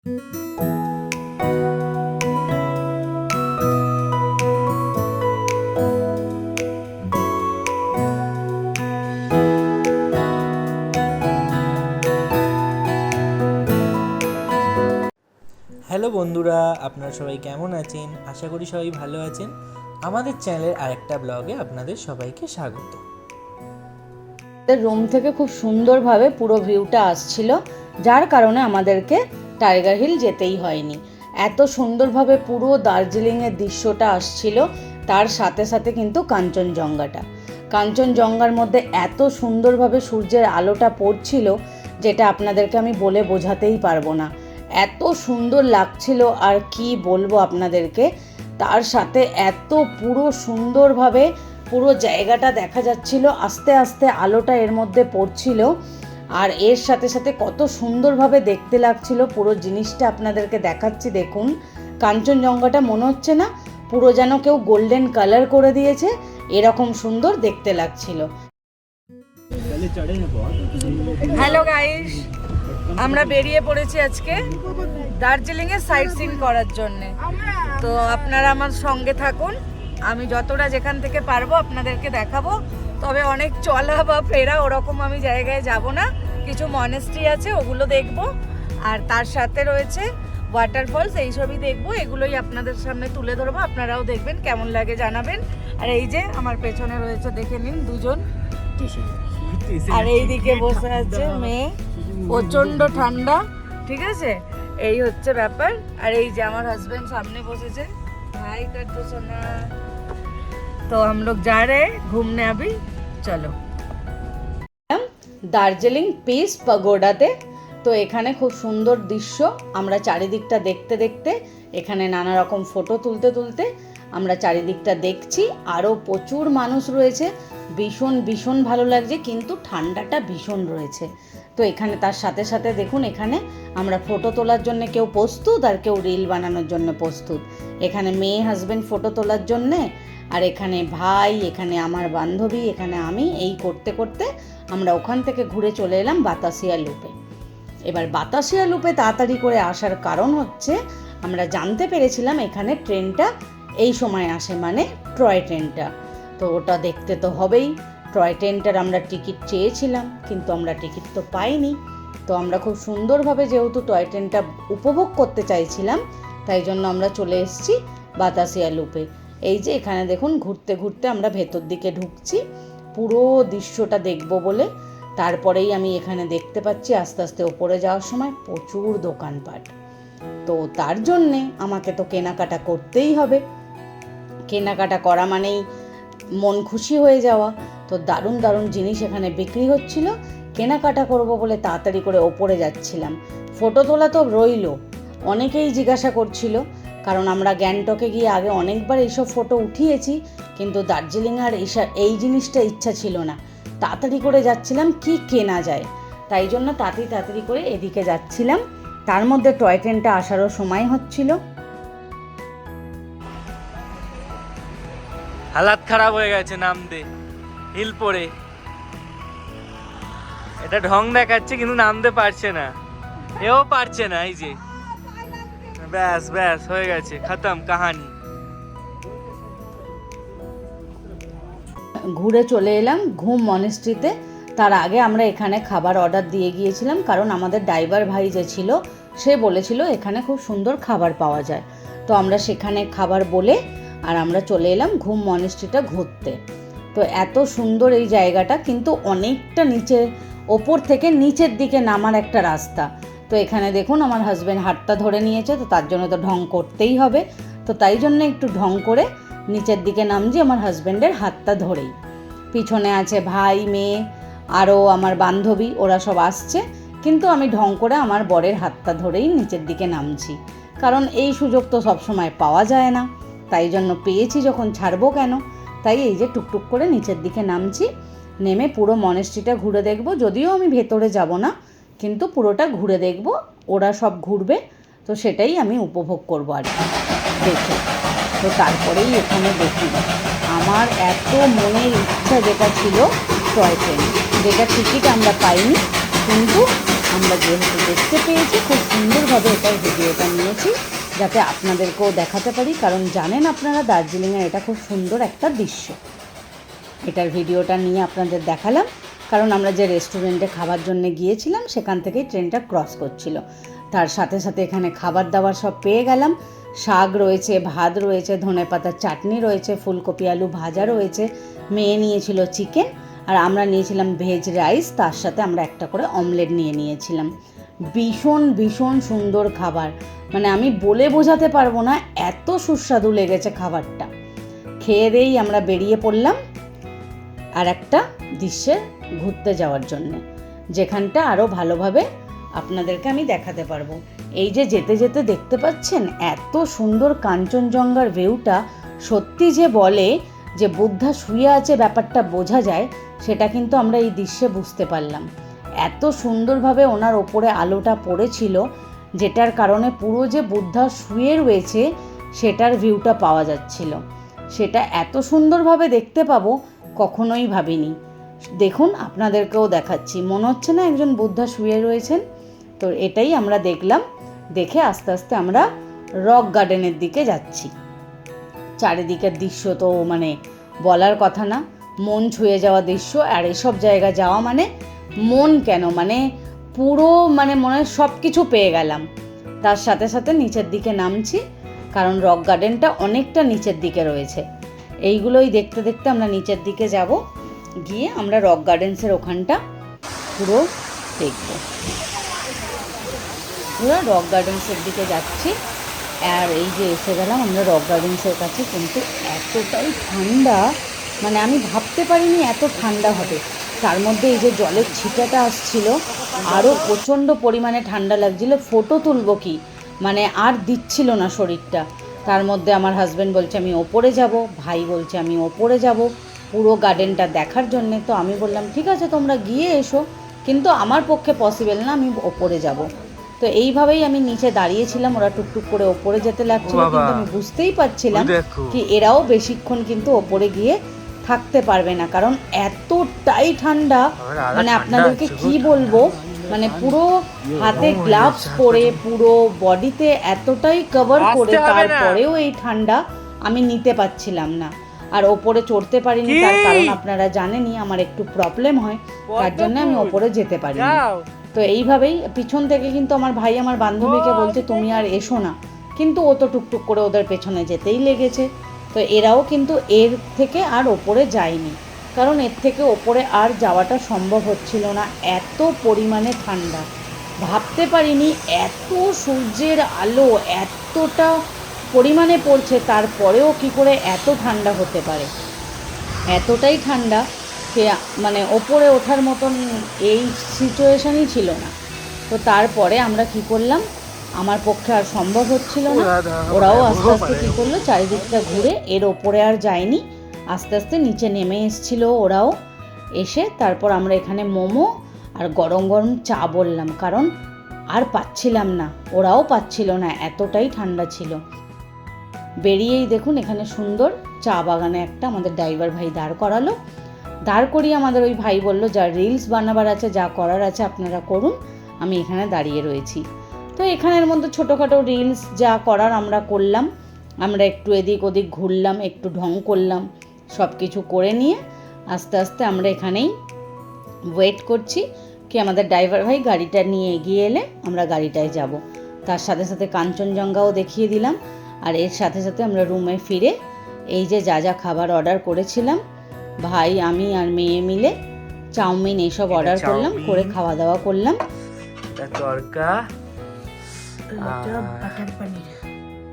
Hello বন্ধুরা, আপনারা সবাই কেমন আছেন? আশা করি সবাই ভালো আছেন। আমাদের চ্যানেলের আরেকটা ব্লগে আপনাদের সবাইকে স্বাগত। রুম থেকে খুব সুন্দরভাবে পুরো ভিউটা আসছিল, যার কারণে আমাদেরকে টাইগার হিল যেতেই হয়নি। এত সুন্দরভাবে পুরো দার্জিলিংয়ের দৃশ্যটা আসছিল, তার সাথে সাথে কিন্তু কাঞ্চনজঙ্ঘার মধ্যে এত সুন্দরভাবে সূর্যের আলোটা পড়ছিল, যেটা আপনাদেরকে আমি বলে বোঝাতেই পারবো না। এত সুন্দর লাগছিল, আর কি বলবো আপনাদেরকে। তার সাথে এত পুরো সুন্দরভাবে পুরো জায়গাটা দেখা যাচ্ছিল, আস্তে আস্তে আলোটা এর মধ্যে পড়ছিল, আর এর সাথে সাথে কত সুন্দরভাবে দেখতে লাগছিল পুরো জিনিসটা। আপনাদেরকে দেখাচ্ছি, দেখুন কাঞ্চনজঙ্ঘাটা মনে হচ্ছে না পুরো যেন কেউ গোল্ডেন কালার করে দিয়েছে, এরকম সুন্দর দেখতে লাগছিল। হ্যালো গাইস, আমরা বেরিয়ে পড়েছি আজকে দার্জিলিংয়ে সাইট সিন করার জন্যে। তো আপনারা আমার সঙ্গে থাকুন, আমি যতটা যেখান থেকে পারবো আপনাদেরকে দেখাবো। তবে অনেক চলা বা ফেরা ওরকম আমি জায়গায় যাব না, কিছু মনেস্ট্রি আছে ওগুলো দেখব, আর তার সাথে রয়েছে ওয়াটারফলস, এইসবই দেখবো। এগুলোই আপনাদের সামনে তুলে ধরবো, আপনারাও দেখবেন, কেমন লাগে জানাবেন। আর এই যে আমার পেছনে রয়েছে, দেখে নিন দুজন, আর এইদিকে বসে আছে মেয়ে, প্রচণ্ড ঠান্ডা, ঠিক আছে, এই হচ্ছে ব্যাপার। আর এই যে আমার হাজবেন্ড সামনে বসেছে, ভাই কার তো সোনা। তো हम लोग जा रहे हैं घूमने अभी, চলো। দার্জিলিং পিস পাগোডাতে। তো এখানে খুব সুন্দর দৃশ্য, আমরা চারিদিকটা দেখতে দেখতে, এখানে নানা রকম ফটো তুলতে তুলতে আমরা চারিদিকটা দেখছি। আরও প্রচুর মানুষ রয়েছে, ভীষণ ভীষণ ভালো লাগছে, কিন্তু ঠান্ডাটা ভীষণ রয়েছে। তো এখানে তার সাথে সাথে দেখুন, এখানে আমরা ফটো তোলার জন্য কেউ প্রস্তুত, আর কেউ রিল বানানোর জন্য প্রস্তুত। এখানে মেয়ে হাজব্যান্ড ফটো তোলার জন্যে, আর এখানে ভাই, এখানে আমার বান্ধবী, এখানে আমি, এই করতে করতে আমরা ওখান থেকে ঘুরে চলে এলাম বাতাসিয়া লুপে। এবার বাতাসিয়া লুপে তাড়াতাড়ি করে আসার কারণ হচ্ছে, আমরা জানতে পেরেছিলাম এখানে ট্রেনটা এই সময় আসে, মানে টয় ট্রেনটা। তো ওটা দেখতে তো হবেই। টয় ট্রেনটার আমরা টিকিট চেয়েছিলাম, কিন্তু আমরা টিকিট তো পাইনি। তো আমরা খুব সুন্দরভাবে যেহেতু টয় ট্রেনটা উপভোগ করতে চাইছিলাম, তাই জন্য আমরা চলে এসেছি বাতাসিয়া লুপে। এই যে এখানে দেখুন, ঘুরতে ঘুরতে আমরা ভেতর দিকে ঢুকছি পুরো দৃশ্যটা দেখব বলে। তারপরেই আমি এখানে দেখতে পাচ্ছি আস্তে আস্তে ওপরে যাওয়ার সময় প্রচুর দোকানপাট। তো তার জন্যে আমাকে তো কেনাকাটা করতেই হবে। কেনাকাটা করা মানেই মন খুশি হয়ে যাওয়া। তো দারুণ দারুণ জিনিস এখানে বিক্রি হচ্ছিল, কেনাকাটা করব বলে তাড়াতাড়ি করে ওপরে যাচ্ছিলাম। ফটো তোলা তো রইল, অনেকেই জিজ্ঞাসা করছিল, কারণ আমরা গ্যাংটকে গিয়ে আগে অনেকবার এইসব ফটো উঠিয়েছি, কিন্তু দার্জিলিং আর এই জিনিসটা ইচ্ছা ছিল না। তাড়াতাড়ি করে যাচ্ছিলাম কি কেনা যায়, তাই জন্য তাড়াতাড়ি করে এদিকে যাচ্ছিলাম। তার মধ্যে টয় ট্রেনটা আসারও সময় হচ্ছিল। হালাত খারাপ হয়ে গেছে নামতে, হিল পরে। এটা ঢং দেখাচ্ছে, কিন্তু নামতে পারছে না, এও পারছে না। এই যে ব্যাস ব্যাস হয়ে গেছে, খতম কাহানি। ঘুরে চলে এলাম ঘুম মনেস্ট্রিতে। তার আগে আমরা এখানে খাবার অর্ডার দিয়ে গিয়েছিলাম, কারণ আমাদের ড্রাইভার ভাই যে ছিল সে বলেছিল এখানে খুব সুন্দর খাবার পাওয়া যায়। তো আমরা সেখানে খাবার বলে আর আমরা চলে এলাম ঘুম মনেস্ট্রিটা ঘুরতে। তো এত সুন্দর এই জায়গাটা, কিন্তু অনেকটা নিচে, ওপর থেকে নিচের দিকে নামার একটা রাস্তা। তো এখানে দেখুন আমার হাজব্যান্ড হাতটা ধরে নিয়েছে, তো তার জন্য তো ঢং করতেই হবে। তো তাই জন্য একটু ঢং করে নিচের দিকে নামছি আমার হাজব্যান্ডের হাতটা ধরেই। পিছনে আছে ভাই, মেয়ে, আরও আমার বান্ধবী, ওরা সব আসছে, কিন্তু আমি ঢং করে আমার বরের হাতটা ধরেই নিচের দিকে নামছি, কারণ এই সুযোগ তো সবসময় পাওয়া যায় না। তাই জন্য পেয়েছি যখন ছাড়বো কেন। তাই এই যে টুকটুক করে নিচের দিকে নামছি, নেমে পুরো মনেস্ট্রিটা ঘুরে দেখব। যদিও আমি ভেতরে যাব না, কিন্তু পুরোটা ঘুরে দেখব, ওরা সব ঘুরবে, তো সেটাই আমি উপভোগ করবো আর দেখে। তো তারপরেই এখানে দেখি আমার এত মনের ইচ্ছা যেটা ছিল টয় ট্রেন, যেটা টিকিট আমরা পাইনি, কিন্তু আমরা যেহেতু দেখতে পেয়েছি, খুব সুন্দরভাবে এটার ভিডিওটা নিয়েছি যাতে আপনাদেরকেও দেখাতে পারি, কারণ জানেন আপনারা দার্জিলিংয়ের এটা খুব সুন্দর একটা দৃশ্য। এটার ভিডিওটা নিয়ে আপনাদের দেখালাম, কারণ আমরা যে রেস্টুরেন্টে খাবার জন্য গিয়েছিলাম সেখান থেকেই ট্রেনটা ক্রস করছিল। তার সাথে সাথে এখানে খাবার দাবার সব পেয়ে গেলাম। শাক রয়েছে, ভাত রয়েছে, ধনেপাতার চাটনি রয়েছে, ফুলকপি আলু ভাজা রয়েছে, মেয়ে নিয়েছিল চিকেন, আর আমরা নিয়েছিলাম ভেজ রাইস, তার সাথে আমরা একটা করে অমলেট নিয়ে নিয়েছিলাম। ভীষণ ভীষণ সুন্দর খাবার, মানে আমি বলে বোঝাতে পারবো না, এত সুস্বাদু লেগেছে খাবারটা। খেয়ে দিয়েই আমরা বেরিয়ে পড়লাম আর একটা দৃশ্যে ঘুরতে যাওয়ার জন্যে, যেখানটা আরও ভালোভাবে আপনাদেরকে আমি দেখাতে পারবো। এই যে যেতে যেতে দেখতে পাচ্ছেন এত সুন্দর কাঞ্চনজঙ্ঘার ভিউটা, সত্যি যে বলে যে বুদ্ধা শুয়ে আছে ব্যাপারটা বোঝা যায়, সেটা কিন্তু আমরা এই দৃশ্যে বুঝতে পারলাম। এত সুন্দরভাবে ওনার ওপরে আলোটা পড়েছিল, যেটার কারণে পুরো যে বুদ্ধা শুয়ে রয়েছে সেটার ভিউটা পাওয়া যাচ্ছিল। সেটা এত সুন্দরভাবে দেখতে পাবো কখনোই ভাবিনি। দেখুন, আপনাদেরকেও দেখাচ্ছি, মনে হচ্ছে না একজন বুদ্ধা শুয়ে রয়েছেন? তো এটাই আমরা দেখলাম। দেখে আস্তে আস্তে আমরা রক গার্ডেনের দিকে যাচ্ছি। চারিদিকের দৃশ্য তো মানে বলার কথা না, মন ছুঁয়ে যাওয়া দৃশ্য। আর এসব জায়গা যাওয়া মানে মন কেন, মানে পুরো মানে মনে হয় সব কিছু পেয়ে গেলাম। তার সাথে সাথে নিচের দিকে নামছি, কারণ রক গার্ডেনটা অনেকটা নিচের দিকে রয়েছে। এইগুলোই দেখতে দেখতে আমরা নিচের দিকে যাব, গিয়ে আমরা রক গার্ডেন্সের ওখানটা পুরো দেখব। পুরো রক গার্ডেন্সের দিকে যাচ্ছি। আর এই যে এসে গেলাম আমরা রক গার্ডেন্সের কাছে, কিন্তু এতটাই ঠান্ডা, মানে আমি ভাবতে পারিনি এত ঠান্ডা হবে। তার মধ্যে এই যে জলের ছিটাটা আসছিল, আরও প্রচণ্ড পরিমাণে ঠান্ডা লাগছিল। ফটো তুলবো কি, মানে আর দিচ্ছিল না শরীরটা। তার মধ্যে আমার হাজব্যান্ড বলছে আমি ওপরে যাব, ভাই বলছে আমি ওপরে যাব পুরো গার্ডেনটা দেখার জন্যে। তো আমি বললাম ঠিক আছে তোমরা গিয়ে এসো, কিন্তু আমার পক্ষে পসিবল না, আমি ওপরে যাব। তো এইভাবেই আমি নিচে দাঁড়িয়েছিলাম, ওরা টুকটুক করে ওপরে যেতে লাগছিল, কিন্তু আমি বুঝতেই পারছিলাম কি এরাও বেশিক্ষণ কিন্তু ওপরে গিয়ে থাকতে পারবে না, কারণ এতটাই ঠান্ডা, মানে আপনাদেরকে কি বলবো, মানে পুরো হাতে গ্লাভস পরে পুরো বডিতে এতটাই কভার করে তারপরেও এই ঠান্ডা আমি নিতে পারছিলাম না। আর ওপরে চড়তে পারিনি, তার কারণ আপনারা জানেনই আমার একটু প্রবলেম হয়, তার জন্য আমি ওপরে যেতে পারিনি। তো এইভাবেই পিছন থেকে কিন্তু আমার ভাই আমার বান্ধবীকে বলছে তুমি আর এসো না, কিন্তু ও তো টুকটুক করে ওদের পেছনে যেতেই লেগেছে। তো এরাও কিন্তু এর থেকে আর ওপরে যায়নি, কারণ এর থেকে ওপরে আর যাওয়াটা সম্ভব হচ্ছিল না, এত পরিমাণে ঠান্ডা। ভাবতে পারিনি এত সূর্যের আলো এতটা পরিমাণে পড়ছে, তারপরেও কি করে এত ঠান্ডা হতে পারে। এতটাই ঠান্ডা যে মানে ওপরে ওঠার মতন এই সিচুয়েশনই ছিল না। তো তারপরে আমরা কি করলাম, আমার পক্ষে আর সম্ভব হচ্ছিল না, ওরাও আস্তে আস্তে কী করলো চারিদিকটা ঘুরে এর ওপরে আর যায়নি, আস্তে আস্তে নিচে নেমে এসেছিল ওরাও। এসে তারপর আমরা এখানে মোমো আর গরম গরম চা বললাম, কারণ আর পাচ্ছিলাম না, ওরাও পাচ্ছিল না, এতটাই ঠান্ডা ছিল। বেরিয়েই দেখুন এখানে সুন্দর চা বাগানে একটা আমাদের ড্রাইভার ভাই দাঁড় করালো। দাঁড় করিয়ে আমাদের ওই ভাই বললো যা রিলস বানাবার আছে যা করার আছে আপনারা করুন, আমি এখানে দাঁড়িয়ে রয়েছি। তো এখানের মধ্যে ছোটোখাটো রিলস যা করার আমরা করলাম, আমরা একটু এদিক ওদিক ঘুরলাম, একটু ঢং করলাম, সব কিছু করে নিয়ে আস্তে আস্তে আমরা এখানেই ওয়েট করছি কি আমাদের ড্রাইভার ভাই গাড়িটা নিয়ে এগিয়ে এলে আমরা গাড়িটায় যাব। তার সাথে সাথে কাঞ্চনজঙ্ঘাও দেখিয়ে দিলাম। আর এর সাথে সাথে আমরা রুমে ফিরে এই যে যা যা খাবার অর্ডার করেছিলাম ভাই আমি আর মেয়ে মিলে, চাউমিন এইসব অর্ডার করলাম, করে খাওয়া দাওয়া করলাম। তড়কা,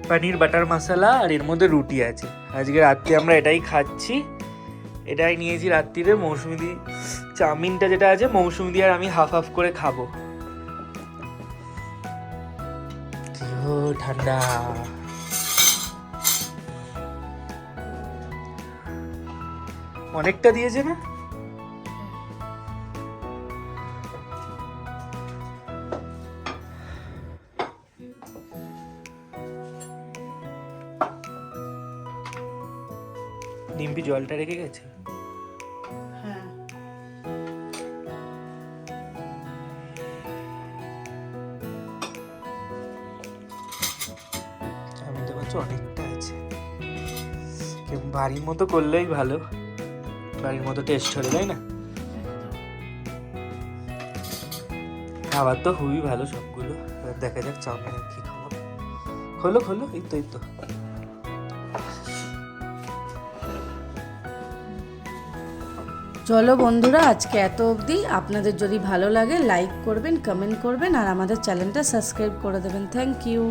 পনির বাটার মশলা, আর এর মধ্যে রুটি আছে। আজকে রাত্রে আমরা এটাই খাচ্ছি, এটাই নিয়েছি রাত্রিরে। মৌসুমি চাউমিনটা যেটা আছে মৌসুমি আর আমি হাফ হাফ করে খাবো। ঠান্ডা অনেকটা দিয়েছে না? নিম্পি জলটা রেখে গেছে। হ্যাঁ বলছো অনেকটা আছে। বাড়ির মতো করলেই ভালো, বাড়ির মতো টেস্ট হলে, তাই না? খাবার তো খুবই ভালো সবগুলো। এবার দেখা যাক চাউমিন কি খাবো। খোলো খোলো, এই তো এই তো। চলো বন্ধুরা, আজকে এত অবধি। আপনাদের যদি ভালো লাগে লাইক করবেন, কমেন্ট করবেন আর আমাদের চ্যানেলটা সাবস্ক্রাইব করে দেবেন। Thank you.